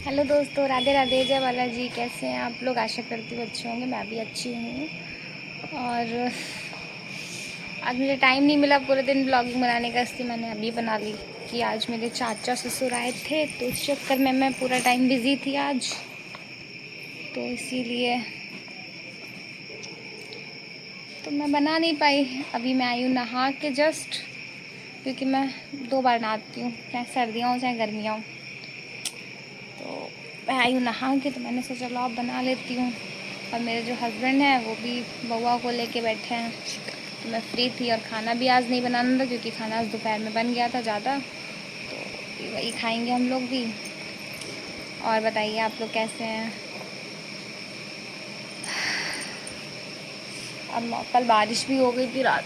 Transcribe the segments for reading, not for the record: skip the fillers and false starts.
Hello दोस्तों, राधे राधे, जय बालाजी। कैसे हैं आप लोग? आशा करती हूँ अच्छे होंगे। मैं भी अच्छी हूँ। और आज मुझे टाइम नहीं मिला पूरे दिन ब्लॉगिंग बनाने का, इसलिए मैंने अभी बना ली कि आज मेरे चाचा ससुर आए थे, तो उस चक्कर में मैं पूरा टाइम बिज़ी थी आज, तो इसीलिए तो मैं बना नहीं पाई। अभी मैं आई हूँ नहा के जस्ट, क्योंकि मैं 2 बार नहाती हूँ, चाहे सर्दियाँ हो चाहे गर्मियाँ हो। तो मैं आई हूँ नहा के, तो मैंने सोचा लो आप बना लेती हूँ। और मेरे जो हस्बैंड हैं वो भी बउआ को लेके बैठे हैं, तो मैं फ्री थी। और खाना भी आज नहीं बनाना था, क्योंकि खाना आज दोपहर में बन गया था ज़्यादा, तो वही खाएंगे हम लोग भी। और बताइए आप लोग कैसे हैं? अब कल बारिश भी हो गई थी रात,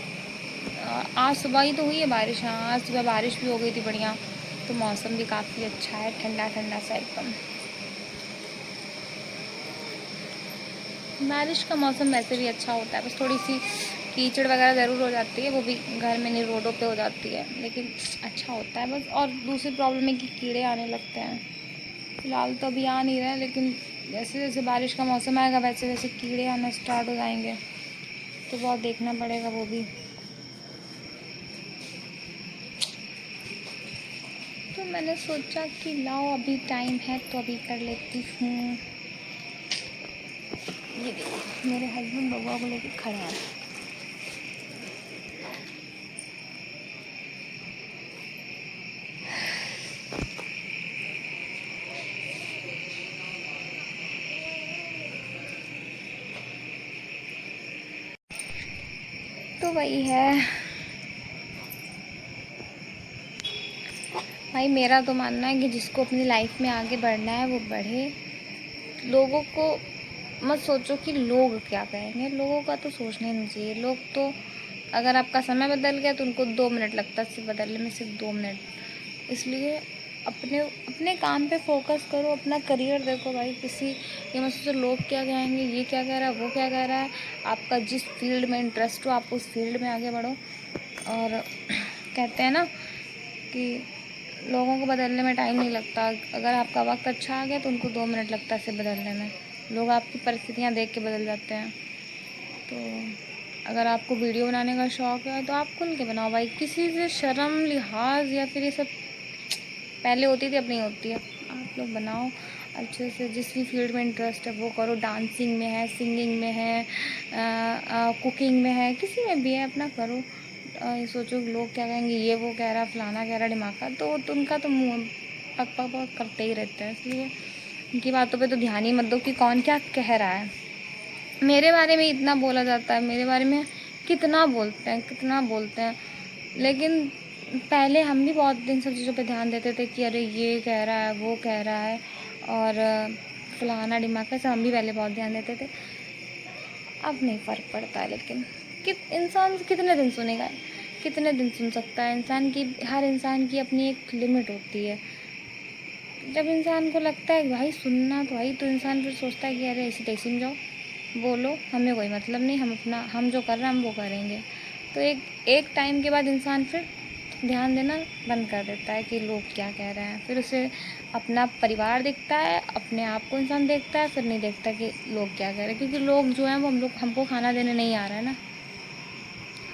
आज सुबह ही तो हुई है बारिश। हाँ, आज सुबह बारिश भी हो गई थी बढ़िया, तो मौसम भी काफ़ी अच्छा है, ठंडा ठंडा सा एकदम। बारिश का मौसम वैसे भी अच्छा होता है, बस थोड़ी सी कीचड़ वगैरह ज़रूर हो जाती है, वो भी घर में नहीं रोडों पे हो जाती है, लेकिन अच्छा होता है बस। और दूसरी प्रॉब्लम है कि कीड़े आने लगते हैं। फ़िलहाल तो अभी आ नहीं रहे, लेकिन जैसे जैसे बारिश का मौसम आएगा वैसे वैसे कीड़े आना स्टार्ट हो जाएंगे, तो बहुत देखना पड़ेगा वो भी। तो मैंने सोचा कि लाओ अभी टाइम है तो अभी कर लेती हूँ। ये देखो मेरे हस्बैंड बउआ को लेके खड़े हैं। तो वही है भाई, मेरा तो मानना है कि जिसको अपनी लाइफ में आगे बढ़ना है वो बढ़े। लोगों को मत सोचो कि लोग क्या कहेंगे, लोगों का तो सोचना ही नहीं चाहिए। लोग तो अगर आपका समय बदल गया तो उनको 2 मिनट लगता है सिर्फ बदलने में, सिर्फ 2 मिनट। इसलिए अपने अपने काम पे फोकस करो, अपना करियर देखो भाई। किसी ये मत सोचो लोग क्या कहेंगे, ये क्या कह रहा है, वो क्या कह रहा है। आपका जिस फील्ड में इंटरेस्ट हो आप उस फील्ड में आगे बढ़ो। और कहते हैं ना कि लोगों को बदलने में टाइम नहीं लगता। अगर आपका वक्त अच्छा आ गया तो उनको 2 मिनट लगता है इसे बदलने में। लोग आपकी परिस्थितियाँ देख के बदल जाते हैं। तो अगर आपको वीडियो बनाने का शौक़ है तो आप खुल के बनाओ भाई, किसी से शर्म लिहाज या फिर ये सब पहले होती थी अब नहीं होती है। आप लोग बनाओ अच्छे से, जिस भी फील्ड में इंटरेस्ट है वो करो। डांसिंग में है, सिंगिंग में है, कुकिंग में है, किसी में भी है अपना करो। ये सोचो लोग क्या कहेंगे, ये वो कह रहा, फलाना कह रहा, ढिमाका, तो उनका तो मुँह पक पक पक करते ही रहते हैं। इसलिए उनकी बातों पे तो ध्यान ही मत दो कि कौन क्या कह रहा है। मेरे बारे में इतना बोला जाता है, मेरे बारे में कितना बोलते हैं, कितना बोलते हैं। लेकिन पहले हम भी बहुत इन सब चीज़ों पे ध्यान देते थे कि अरे ये कह रहा है, वो कह रहा है, और फलाना ढिमाका से हम भी पहले बहुत ध्यान देते थे। अब नहीं फ़र्क पड़ता है। लेकिन इंसान कितने दिन सुनेगा, कितने दिन सुन सकता है। हर इंसान की अपनी एक लिमिट होती है। जब इंसान को लगता है भाई सुनना, तो भाई तो इंसान फिर सोचता है कि अरे ऐसी तैसी में जाओ, बोलो, हमें कोई मतलब नहीं, हम जो कर रहे हैं हम वो करेंगे। तो एक एक टाइम के बाद इंसान फिर ध्यान देना बंद कर देता है कि लोग क्या कह रहे हैं। फिर उसे अपना परिवार दिखता है, अपने आप को इंसान देखता है, फिर नहीं देखता कि लोग क्या कह रहे हैं। क्योंकि लोग जो हैं वो हमको खाना देने नहीं आ रहा है ना,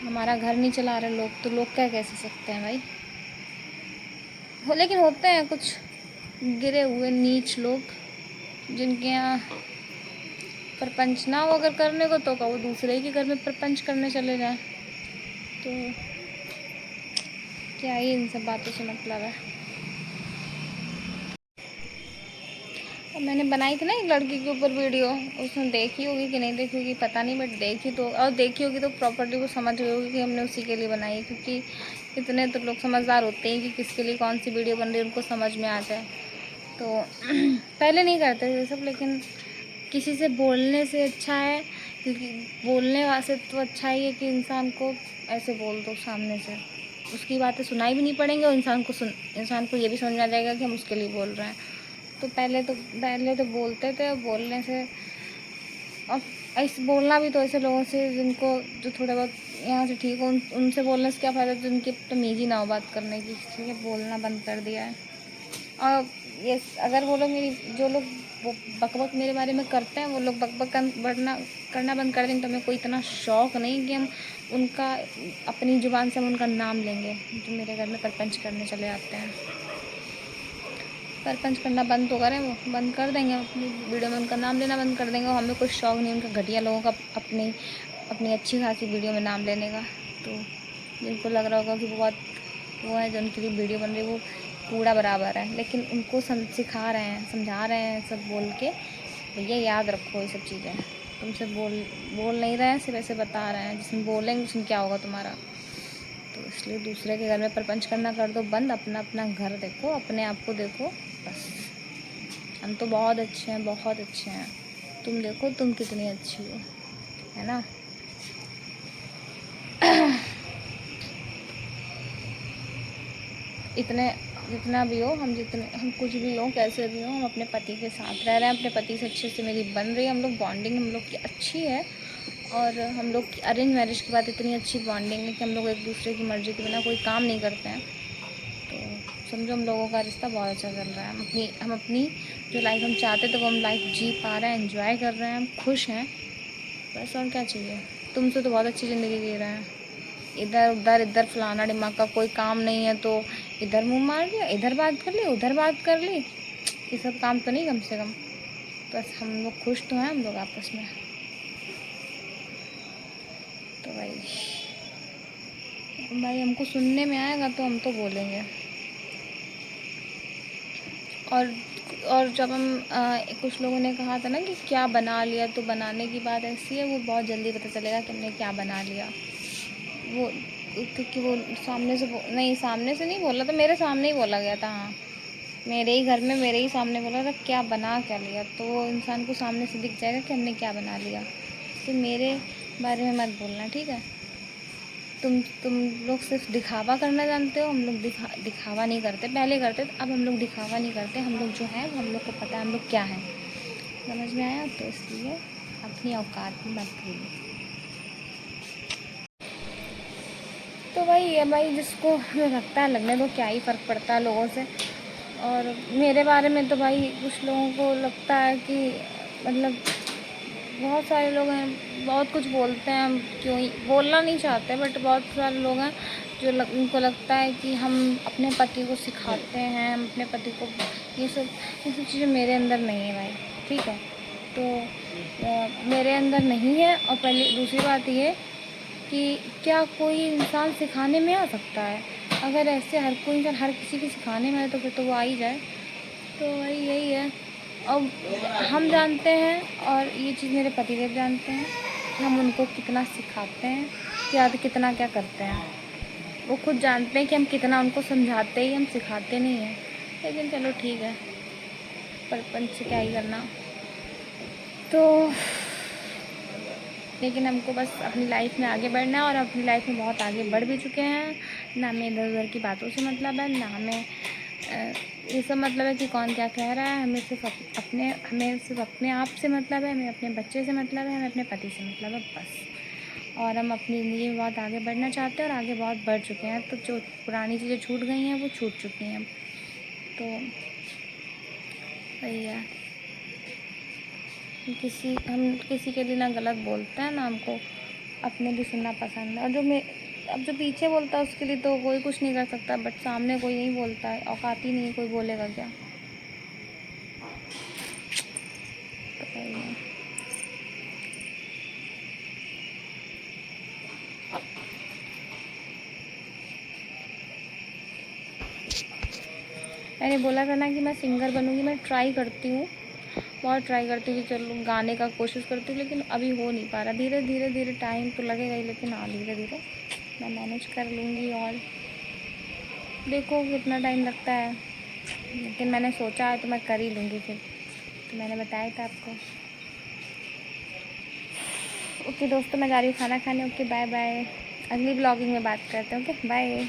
हमारा घर नहीं चला रहे लोग, तो लोग क्या कह सकते हैं भाई। लेकिन होते हैं कुछ गिरे हुए नीच लोग जिनके यहाँ प्रपंच ना हो अगर करने को, तो वो दूसरे के घर में प्रपंच करने चले जाएं। तो क्या ही इन सब बातों से मतलब है। और मैंने बनाई थी ना एक लड़की के ऊपर वीडियो, उसने देखी होगी कि नहीं देखी होगी पता नहीं, बट देखी तो, और देखी होगी तो प्रॉपर्टी को समझ गई होगी कि हमने उसी के लिए बनाई है। क्योंकि इतने तो लोग समझदार होते हैं कि किसके लिए कौन सी वीडियो बन रही है उनको समझ में आ जाए। तो पहले नहीं करते ये सब, लेकिन किसी से बोलने से अच्छा है, क्योंकि बोलने वाले तो अच्छा ही है कि इंसान को ऐसे बोल दो सामने से, उसकी बातें सुनाई भी नहीं पड़ेंगी, और इंसान को ये भी समझ में आ जाएगा कि हम उसके लिए बोल रहे हैं। तो पहले तो बोलते थे, बोलने से, और ऐसे बोलना भी तो ऐसे लोगों से जिनको जो थोड़े बहुत यहाँ से ठीक हो, उनसे बोलने से क्या फ़ायदा जिनकी तमीज़ ही ना हो बात करने की, इसलिए बोलना बंद कर दिया है। और ये अगर वो लोग जो लोग वो बकबक मेरे बारे में करते हैं, वो लोग बकबक करना बंद कर देंगे, तो हमें कोई इतना शौक़ नहीं कि हम उनका अपनी ज़ुबान से हम उनका नाम लेंगे, जो मेरे घर में परपंच करने चले आते हैं। परपंच करना बंद तो करें, वो बंद कर देंगे, अपनी वीडियो में उनका नाम लेना बंद कर देंगे। और हमें कोई शौक़ नहीं उनका घटिया लोगों का अपनी अच्छी खासी वीडियो में नाम लेने का। तो जिनको लग रहा होगा कि वो बहुत वो है, जो उनके लिए वीडियो बन रही है वो कूड़ा बराबर है, लेकिन उनको सिखा रहे हैं, समझा रहे हैं सब बोल के, भैया याद रखो ये सब चीज़ें। तुमसे बोल नहीं रहे हैं, सिर्फ ऐसे बता रहे हैं, जिसमें बोलेंगे उसमें क्या होगा तुम्हारा। तो इसलिए दूसरे के घर में परपंच करना कर दो बंद, अपना अपना घर देखो, अपने आप को देखो बस। हम तो बहुत अच्छे हैं, बहुत अच्छे हैं। तुम देखो तुम कितनी अच्छी हो, है ना। जितना भी हो, हम कुछ भी हो, कैसे भी हो, हम अपने पति के साथ रह रहे हैं। अपने पति से अच्छे से मेरी बन रही है, हम लोग बॉन्डिंग हम लोग की अच्छी है। और हम लोग की अरेंज मैरिज के बाद इतनी अच्छी बॉन्डिंग है कि हम लोग एक दूसरे की मर्ज़ी के बिना कोई काम नहीं करते हैं। तो समझो हम लोगों का रिश्ता बहुत अच्छा चल रहा है। हम अपनी जो लाइफ हम चाहते थे वो हम लाइफ जी पा रहे हैं, एंजॉय कर रहे हैं, हम खुश हैं बस। और क्या चाहिए। तुमसे तो बहुत अच्छी ज़िंदगी जी रहे हैं। इधर फलाना दिमाग का कोई काम नहीं है तो इधर मुंह मार लिया, इधर बात कर ली, उधर बात कर ली। ये सब काम तो नहीं कम से कम। बस हम लोग खुश तो हैं, हम लोग आपस में। तो भाई हमको सुनने में आएगा तो हम तो बोलेंगे। और जब कुछ लोगों ने कहा था ना कि क्या बना लिया, तो बनाने की बात ऐसी है, वो बहुत जल्दी पता चलेगा कि हमने क्या बना लिया। वो क्योंकि वो सामने से नहीं बोला था, मेरे सामने ही बोला गया था। हाँ, मेरे ही घर में मेरे ही सामने बोला था क्या बना क्या लिया, तो वो इंसान को सामने से दिख जाएगा कि हमने क्या बना लिया। तो मेरे बारे में मत बोलना, ठीक है। तुम लोग सिर्फ दिखावा करना जानते हो, हम लोग दिखावा नहीं करते। पहले करते थे, अब हम लोग दिखावा नहीं करते। हम लोग जो है हम लोग को पता है हम लोग क्या हैं। समझ में आया। तो इसलिए अपनी औकात में मत भूलो। तो वही है भाई, जिसको लगता है लगने दो, क्या ही फ़र्क पड़ता है लोगों से। और मेरे बारे में तो भाई कुछ लोगों को लगता है कि मतलब बहुत सारे लोग हैं, बहुत कुछ बोलते हैं, हम क्यों ही बोलना नहीं चाहते, बट बहुत सारे लोग हैं जो उनको लगता है कि हम अपने पति को सिखाते हैं, हम अपने पति को ये सब चीज़ें मेरे अंदर नहीं है भाई, ठीक है। तो मेरे अंदर नहीं है। और पहले दूसरी बात ये कि क्या कोई इंसान सिखाने में आ सकता है? अगर ऐसे हर कोई इंसान हर किसी के सिखाने में आए तो फिर तो वो आ ही जाए। तो वही यही है। अब हम जानते हैं और ये चीज़ मेरे पतिदेव जानते हैं कि हम उनको कितना सिखाते हैं, या तो कितना क्या करते हैं। वो खुद जानते हैं कि हम कितना उनको समझाते ही, हम सिखाते नहीं हैं। लेकिन चलो ठीक है, परपंच से क्या ही करना। तो लेकिन हमको बस अपनी लाइफ में आगे बढ़ना है, और अपनी लाइफ में बहुत आगे बढ़ भी चुके हैं। ना हमें इधर उधर की बातों से मतलब है, ना हमें ये सब मतलब है कि कौन क्या कह रहा है। हमें सिर्फ अपने आप से मतलब है, हमें अपने बच्चे से मतलब है, हमें अपने पति से मतलब है बस। और हम अपनी ज़िंदगी में बहुत आगे बढ़ना चाहते हैं और आगे बहुत बढ़ चुके हैं। तो जो पुरानी चीज़ें छूट गई हैं वो छूट चुकी हैं। तो वही है। हम किसी के लिए ना गलत बोलते हैं, ना हमको अपने भी सुनना पसंद है। और अब जो पीछे बोलता है उसके लिए तो कोई कुछ नहीं कर सकता, बट सामने कोई नहीं बोलता है, औकात ही नहीं, कोई बोलेगा क्या। पता ही नहीं। मैंने बोला था ना कि मैं सिंगर बनूँगी। मैं ट्राई करती हूँ, बहुत ट्राई करती हूँ कि चलो गाने का कोशिश करती हूँ, लेकिन अभी हो नहीं पा रहा। धीरे धीरे टाइम तो लगेगा ही, लेकिन हाँ धीरे धीरे मैं मैनेज कर लूँगी। और देखो कितना टाइम लगता है, लेकिन मैंने सोचा है तो मैं कर ही लूँगी फिर। तो मैंने बताया था आपको। ओके दोस्तों, मैं जा रही हूँ खाना खाने। Okay bye bye. अगली ब्लॉगिंग में बात करते हैं। Okay bye.